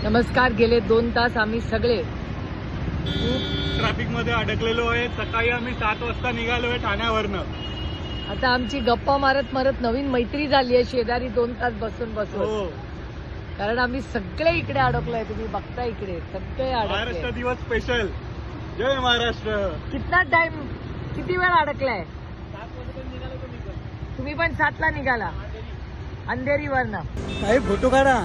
नमस्कार. गेले 2 तास आम्ही सगळे ट्रॅफिक मध्ये अडकलेलो आहे. सकाळी आम्ही 7 वाजता निघालो आहे ठाण्यावरनं. आता आमची गप्पा मारत मारत नवीन मैत्री झाली आहे शेजारी 2 तास बसून बसून. कारण आम्ही सगळे इकडे अडकलोय. तुम्ही बघता इकडे सगळे महाराष्ट्र अडकले. दिवस स्पेशल. जय महाराष्ट्र. कितना टाइम, किती वेळ अडकलाय? 7 वाजता निघालो तुम्ही पण 7 ला निघाला अंधेरीवरनं. काही फोटो काढा.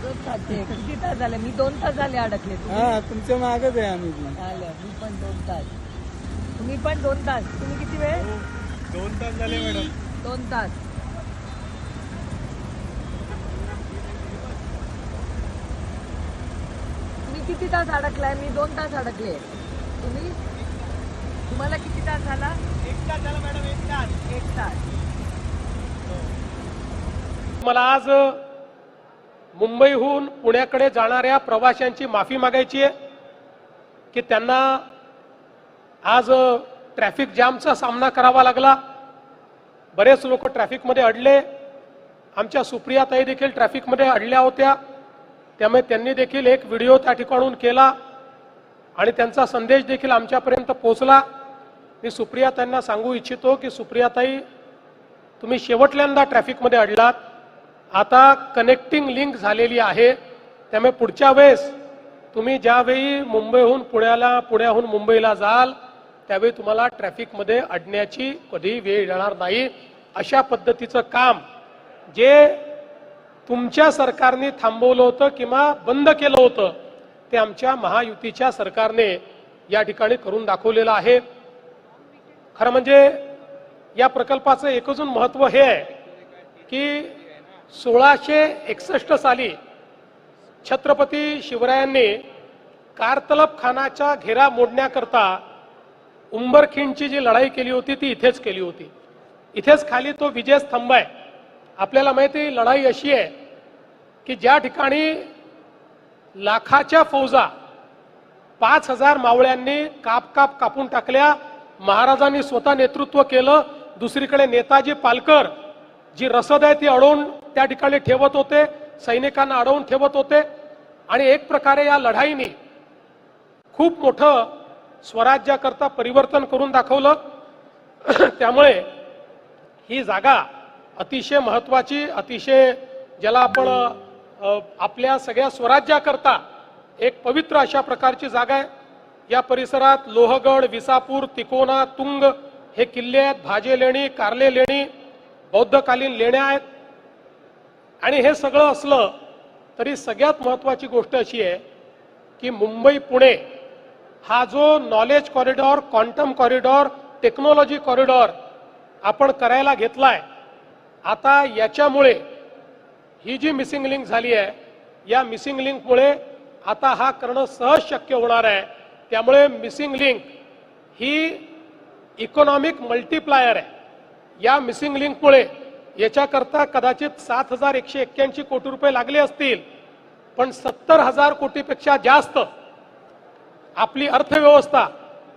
किती तास झाले? मी 2 तास झाले अडकले. हा, तुमच्या मागच आहे आम्ही. झालं, मी पण 2 तास. तुम्ही पण 2 तास. तुम्ही किती वेळ? 2 तास झाले मॅडम. 2 तास. तुम्ही किती तास अडकलाय? मी 2 तास अडकले. तुम्हाला किती तास झाला? 1 तास झाला मॅडम. 1 तास. 1 तास. मला आज मुंबईहून पुण्याकडे जाणाऱ्या प्रवाशांची माफी मागायची आहे की त्यांना आज ट्रॅफिक जामचा सामना करावा लागला. बरेच लोक ट्रॅफिकमध्ये अडले. आमच्या सुप्रिया ताई देखील ट्रॅफिकमध्ये अडल्या होत्या. त्यामुळे त्यांनी देखील एक व्हिडिओ त्या ठिकाणून केला आणि त्यांचा संदेश देखील आमच्यापर्यंत पोहोचला. मी सुप्रिया ताईंना सांगू इच्छितो की सुप्रिया ताई, तुम्ही शेवटल्यांदा ट्रॅफिकमध्ये अडलात. आता कनेक्टिंग लिंक झालेली आहे. त्यामुळे पुढच्या वेळेस तुम्ही ज्यावेळी मुंबईहून पुण्याहून मुंबईला जाल त्यावेळी तुम्हाला ट्रॅफिकमध्ये अडण्याची कधी वेळ येणार नाही. अशा पद्धतीचं काम जे तुमच्या सरकारने थांबवलं होतं किंवा बंद केलं होतं ते आमच्या महायुतीच्या सरकारने या ठिकाणी करून दाखवलेलं आहे. खरं म्हणजे या प्रकल्पाचं एकच महत्त्व हे आहे की 1661 साली छत्रपती शिवरायांनी कारतलब खानाचा घेरा मोडण्याकरता उंबरखिंडची जी लढाई केली होती ती इथेच केली होती. इथेच खाली तो विजय स्तंभ आहे. आपल्याला माहिती आहे लढाई अशी आहे की ज्या ठिकाणी लाखाच्या फौजा 5000 मावळ्यांनी कापून टाकल्या. महाराजांनी स्वतः नेतृत्व केलं. दुसरीकडे नेताजी पालकर जी रसद आहे ती अडवून त्या ठिकाणी ठेवत होते. सैनिकांना अडवून ठेवत होते आणि एक प्रकारे या लढाईने खूप मोठं स्वराज्याकरता परिवर्तन करून दाखवलं. त्यामुळे ही जागा अतिशय महत्वाची, अतिशय ज्याला आपण आपल्या सगळ्या स्वराज्याकरता एक पवित्र अशा प्रकारची जागा आहे. या परिसरात लोहगड, विसापूर, तिकोना, तुंग हे किल्ले आहेत. भाजे लेणी, कारले लेणी, बौद्धकालीन लेण्या आहेत. आणि हे सगळं असलं तरी सगळ्यात महत्वाची गोष्ट अशी आहे की मुंबई पुणे हा जो knowledge corridor, quantum corridor, technology corridor आपण करायला घेतलाय, आता याच्यामुळे ही जी मिसिंग लिंक झाली आहे या मिसिंग लिंकमुळे आता हा करणं सहज शक्य होणार आहे. त्यामुळे मिसिंग लिंक ही इकॉनॉमिक मल्टीप्लायर आहे. या मिसिंग लिंकमुळे याच्याकरता कदाचित 7181 कोटी रुपये लागले असतील, पण 70,000 कोटीपेक्षा जास्त आपली अर्थव्यवस्था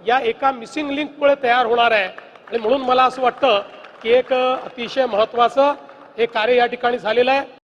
या एका मिसिंग लिंकमुळे तयार होणार आहे. आणि म्हणून मला असं वाटतं की एक अतिशय महत्त्वाचं हे कार्य या ठिकाणी झालेलं आहे.